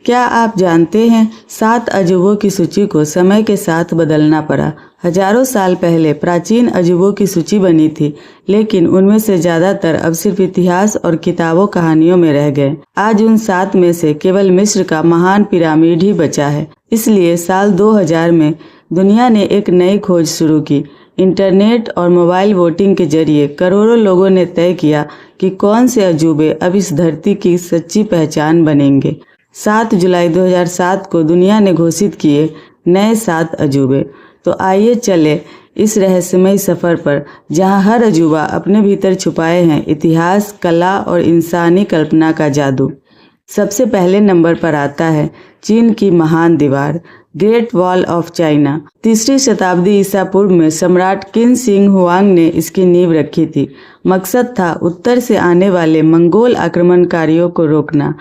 क्या आप जानते हैं 7 अजूबों की सूची को समय के साथ बदलना पड़ा। हजारों साल पहले प्राचीन अजूबों की सूची बनी थी, लेकिन उनमें से ज्यादातर अब सिर्फ इतिहास और किताबों कहानियों में रह गए। आज उन 7 में से केवल मिस्र का महान पिरामिड ही बचा है। इसलिए साल 2000 में दुनिया ने एक नई खोज शुरू की। इंटरनेट और मोबाइल वोटिंग के जरिए करोड़ों लोगों ने तय किया कि कौन से अजूबे अब इस धरती की सच्ची पहचान बनेंगे। 7 जुलाई 2007 को दुनिया ने घोषित किए नए 7 अजूबे। तो आइए चले इस रहस्यमय सफर पर, जहां हर अजूबा अपने भीतर छुपाए हैं इतिहास, कला और इंसानी कल्पना का जादू। सबसे पहले नंबर पर आता है चीन की महान दीवार, ग्रेट वॉल ऑफ चाइना। 3री शताब्दी ईसा पूर्व में सम्राट किन शिंग हुआंग ने इसकी नींव रखी थी। मकसद था उत्तर से आने वाले मंगोल आक्रमणकारियों को रोकना।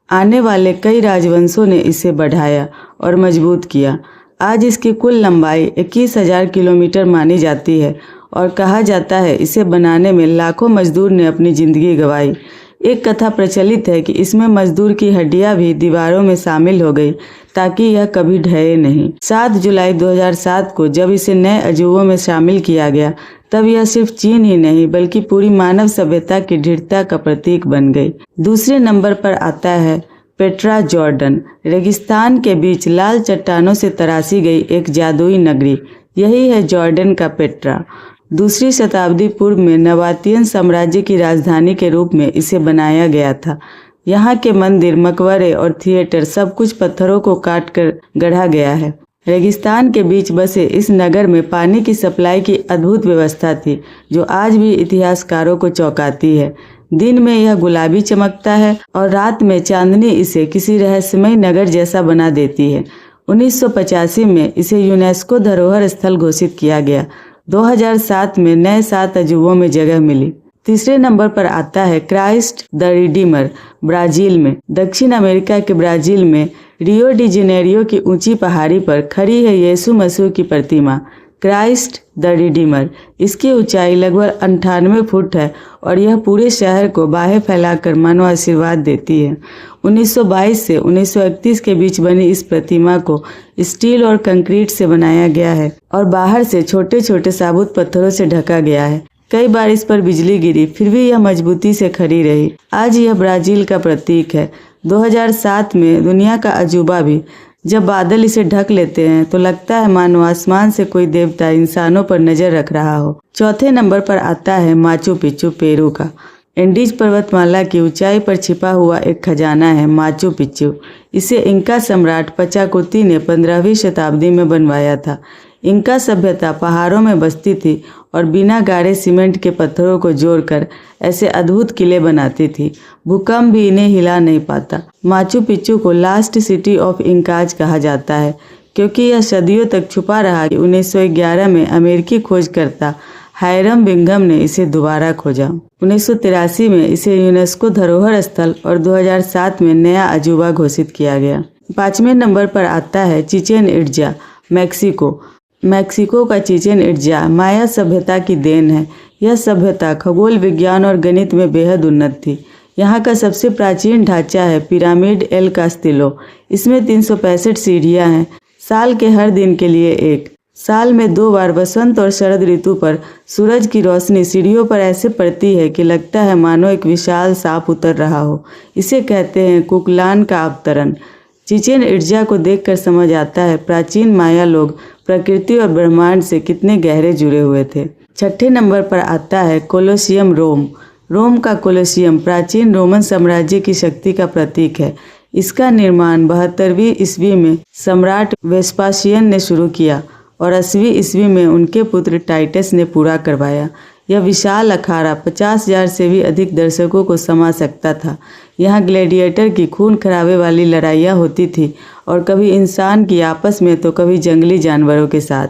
आने वाले कई राजवंशों ने इसे बढ़ाया और मजबूत किया। आज इसकी कुल लंबाई 21,000 किलोमीटर मानी जाती है और कहा जाता है इसे बनाने में लाखों मजदूर ने अपनी जिंदगी गंवाई। एक कथा प्रचलित है कि इसमें मजदूर की हड्डियां भी दीवारों में शामिल हो गई ताकि यह कभी ढहे नहीं। 7 जुलाई 2007 को जब इसे नए अजूबों में शामिल किया गया, तब यह सिर्फ चीन ही नहीं बल्कि पूरी मानव सभ्यता की दृढ़ता का प्रतीक बन गई। दूसरे नंबर पर आता है पेट्रा जॉर्डन। रेगिस्तान के बीच लाल चट्टानों से तराशी गई एक जादुई नगरी, यही है जॉर्डन का पेट्रा। 2री शताब्दी पूर्व में नबातियन साम्राज्य की राजधानी के रूप में इसे बनाया गया था। यहाँ के मंदिर, मकबरे और थिएटर सब कुछ पत्थरों को काटकर गढ़ा गया है। रेगिस्तान के बीच बसे इस नगर में पानी की सप्लाई की अद्भुत व्यवस्था थी, जो आज भी इतिहासकारों को चौंकाती है। दिन में यह गुलाबी चमकता है और रात में चांदनी इसे किसी रहस्यमय नगर जैसा बना देती है। 1985 में इसे यूनेस्को धरोहर स्थल घोषित किया गया। 2007 में नए 7 अजूबों में जगह मिली। तीसरे नंबर पर आता है क्राइस्ट द रिडीमर, ब्राजील में। दक्षिण अमेरिका के ब्राजील में रियो डी जेनेरियो की ऊंची पहाड़ी पर खड़ी है यीशु मसीह की प्रतिमा, क्राइस्ट द रिडीमर। इसकी ऊंचाई लगभग 98 फुट है और यह पूरे शहर को बाहें फैलाकर मानो आशीर्वाद देती है। 1922 से 1931 के बीच बनी इस प्रतिमा को स्टील और कंक्रीट से बनाया गया है और बाहर से छोटे छोटे साबुत पत्थरों से ढका गया है। कई बार इस पर बिजली गिरी, फिर भी यह मजबूती से खड़ी रही। आज यह ब्राजील का प्रतीक है। 2007 में दुनिया का अजूबा भी। जब बादल इसे ढक लेते हैं तो लगता है मानो आसमान से कोई देवता इंसानों पर नजर रख रहा हो। चौथे नंबर पर आता है माचू पिच्चू, पेरू का। एंडीज पर्वतमाला की ऊंचाई पर छिपा हुआ एक खजाना है माचू पिच्चू। इसे इंका सम्राट पचाकुती ने 15वीं शताब्दी में बनवाया था। इंका सभ्यता पहाड़ों में बसती थी और बिना गाढ़े सीमेंट के पत्थरों को जोड़कर ऐसे अद्भुत किले बनाती थी। भूकंप भी इन्हें हिला नहीं पाता। माचू पिच्चू को लास्ट सिटी ऑफ इंकाज कहा जाता है, क्योंकि यह सदियों तक छुपा रहा। 1911 में अमेरिकी खोजकर्ता हायरम बिंघम ने इसे दोबारा खोजा। 1983 में इसे यूनेस्को धरोहर स्थल और 2007 में नया अजूबा घोषित किया गया। 5वें नंबर पर आता है चिचेन इट्जा, मैक्सिको। मैक्सिको का चिचेन इट्जा माया सभ्यता की देन है। यह सभ्यता खगोल विज्ञान और गणित में बेहद उन्नत थी। यहाँ का सबसे प्राचीन ढांचा है पिरामिड एल कास्तिलो। इसमें 365 सीढ़ियाँ हैं, साल के हर दिन के लिए एक। साल में 2 बार वसंत और शरद ऋतु पर सूरज की रोशनी सीढ़ियों पर ऐसे पड़ती है कि लगता है मानो एक विशाल सांप उतर रहा हो। इसे कहते हैं कुकलान का अवतरण। चिचेन इट्जा को देखकर समझ आता है प्राचीन माया लोग प्रकृति और ब्रह्मांड से कितने गहरे जुड़े हुए थे। 6ठे नंबर पर आता है कोलोसियम, रोम। रोम का कोलोसियम प्राचीन रोमन साम्राज्य की शक्ति का प्रतीक है। इसका निर्माण 72वीं ईस्वी में सम्राट वेस्पासियन ने शुरू किया और 80वीं ईस्वी में उनके पुत्र टाइटस ने पूरा करवाया। यह विशाल अखाड़ा 50,000 से भी अधिक दर्शकों को समा सकता था। यहाँ ग्लैडिएटर की खून खराबे वाली लड़ाइयाँ होती थी, और कभी इंसान की आपस में तो कभी जंगली जानवरों के साथ।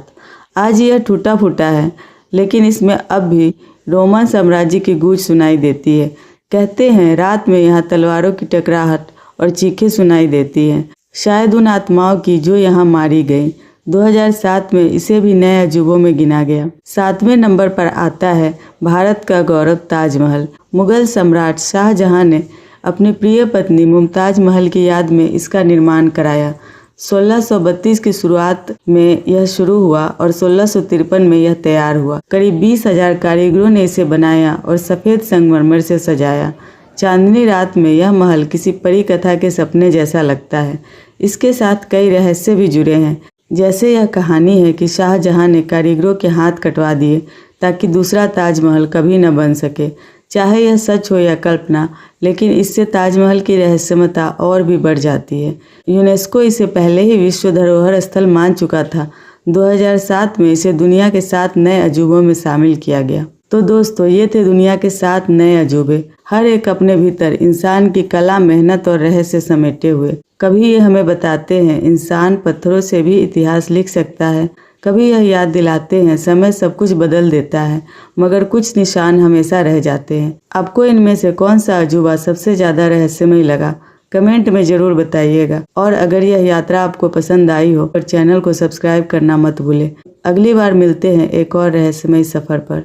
आज यह टूटा फूटा है, लेकिन इसमें अब भी रोमन साम्राज्य की गूंज सुनाई देती है। कहते हैं रात में यहाँ तलवारों की टकराहट और चीखें सुनाई देती हैं, शायद उन आत्माओं की जो यहाँ मारी गई। 2007 में इसे भी नए अजूबों में गिना गया। 7वें नंबर पर आता है भारत का गौरव, ताजमहल। मुगल सम्राट शाहजहां ने अपनी प्रिय पत्नी मुमताज महल की याद में इसका निर्माण कराया। 1632 की शुरुआत में यह शुरू हुआ और 1653 में यह तैयार हुआ। करीब 20,000 कारीगरों ने इसे बनाया और सफ़ेद संगमरमर से सजाया। चांदनी रात में यह महल किसी परी कथा के सपने जैसा लगता है। इसके साथ कई रहस्य भी जुड़े हैं। जैसे यह कहानी है कि शाहजहां ने कारीगरों के हाथ कटवा दिए ताकि दूसरा ताजमहल कभी न बन सके। चाहे यह सच हो या कल्पना, लेकिन इससे ताजमहल की रहस्यमयता और भी बढ़ जाती है। यूनेस्को इसे पहले ही विश्व धरोहर स्थल मान चुका था। 2007 में इसे दुनिया के 7 नए अजूबों में शामिल किया गया। तो दोस्तों, ये थे दुनिया के 7 नए अजूबे, हर एक अपने भीतर इंसान की कला, मेहनत और रहस्य समेटे हुए। कभी ये हमें बताते हैं इंसान पत्थरों से भी इतिहास लिख सकता है, कभी यह याद दिलाते हैं समय सब कुछ बदल देता है, मगर कुछ निशान हमेशा रह जाते हैं। आपको इनमें से कौन सा अजूबा सबसे ज़्यादा रहस्यमय लगा? कमेंट में ज़रूर बताइएगा। और अगर यह यात्रा आपको पसंद आई हो तो चैनल को सब्सक्राइब करना मत भूलें। अगली बार मिलते हैं एक और रहस्यमय सफ़र पर।